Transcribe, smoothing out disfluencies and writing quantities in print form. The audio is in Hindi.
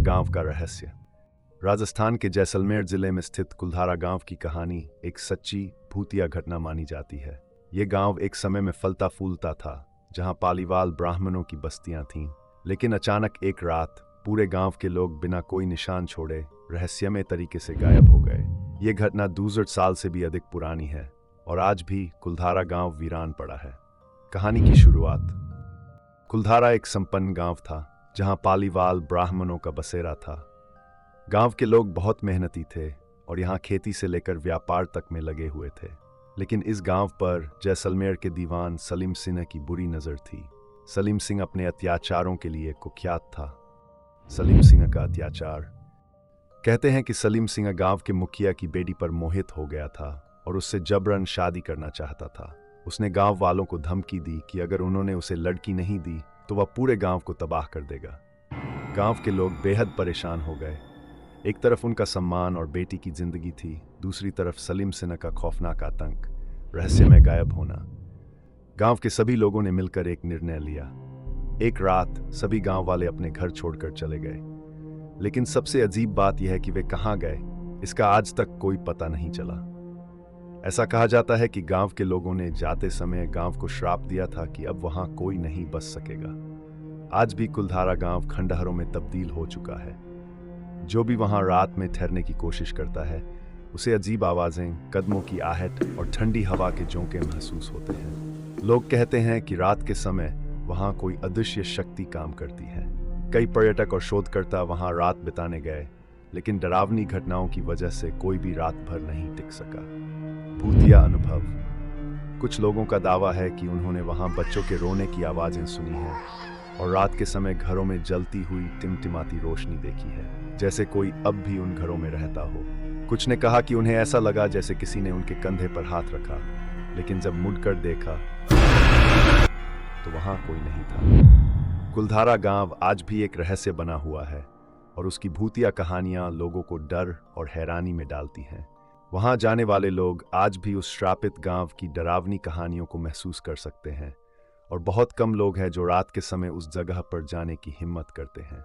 गांव का रहस्य। राजस्थान के जैसलमेर जिले में स्थित कुलधारा गांव की कहानी एक सच्ची भूतिया घटना मानी जाती है। ये गांव एक समय में फलता फूलता था, जहां पालीवाल ब्राह्मणों की बस्तियां थीं। लेकिन अचानक एक रात पूरे गांव के लोग बिना कोई निशान छोड़े रहस्यमय तरीके से गायब हो गए। ये घटना 200 साल से भी अधिक पुरानी है और आज भी कुलधारा गांव वीरान पड़ा है। कहानी की शुरुआत। कुलधारा एक संपन्न गांव था, जहां पालीवाल ब्राह्मणों का बसेरा था। गांव के लोग बहुत मेहनती थे और यहाँ खेती से लेकर व्यापार तक में लगे हुए थे। लेकिन इस गांव पर जैसलमेर के दीवान सलीम सिंह की बुरी नज़र थी। सलीम सिंह अपने अत्याचारों के लिए कुख्यात था। सलीम सिंह का अत्याचार। कहते हैं कि सलीम सिंह गांव के मुखिया की बेटी पर मोहित हो गया था और उससे जबरन शादी करना चाहता था। उसने गांव वालों को धमकी दी कि अगर उन्होंने उसे लड़की नहीं दी तो वह पूरे गांव को तबाह कर देगा। गांव के लोग बेहद परेशान हो गए। एक तरफ उनका सम्मान और बेटी की जिंदगी थी, दूसरी तरफ सलीम सिंह का खौफनाक आतंक, रहस्यमय गायब होना। गांव के सभी लोगों ने मिलकर एक निर्णय लिया। एक रात सभी गांव वाले अपने घर छोड़कर चले गए। लेकिन सबसे अजीब बात यह है कि वे कहाँ गए, इसका आज तक कोई पता नहीं चला। ऐसा कहा जाता है कि गांव के लोगों ने जाते समय गांव को श्राप दिया था कि अब वहां कोई नहीं बस सकेगा। आज भी कुलधारा गांव खंडहरों में तब्दील हो चुका है। जो भी वहां रात में ठहरने की कोशिश करता है, उसे अजीब आवाजें, कदमों की आहट और ठंडी हवा के झोंके महसूस होते हैं। लोग कहते हैं कि रात के समय वहां कोई अदृश्य शक्ति काम करती है। कई पर्यटक और शोधकर्ता वहां रात बिताने गए, लेकिन डरावनी घटनाओं की वजह से कोई भी रात भर नहीं टिक सका। भूतिया अनुभव। कुछ लोगों का दावा है कि उन्होंने वहां बच्चों के रोने की आवाजें सुनी हैं और रात के समय घरों में जलती हुई टिमटिमाती रोशनी देखी है, जैसे कोई अब भी उन घरों में रहता हो। कुछ ने कहा कि उन्हें ऐसा लगा जैसे किसी ने उनके कंधे पर हाथ रखा, लेकिन जब मुड़कर देखा तो वहां कोई नहीं था। कुलधारा गांव आज भी एक रहस्य बना हुआ है और उसकी भूतिया कहानियां लोगों को डर और हैरानी में डालती हैं। वहां जाने वाले लोग आज भी उस श्रापित गांव की डरावनी कहानियों को महसूस कर सकते हैं और बहुत कम लोग हैं जो रात के समय उस जगह पर जाने की हिम्मत करते हैं।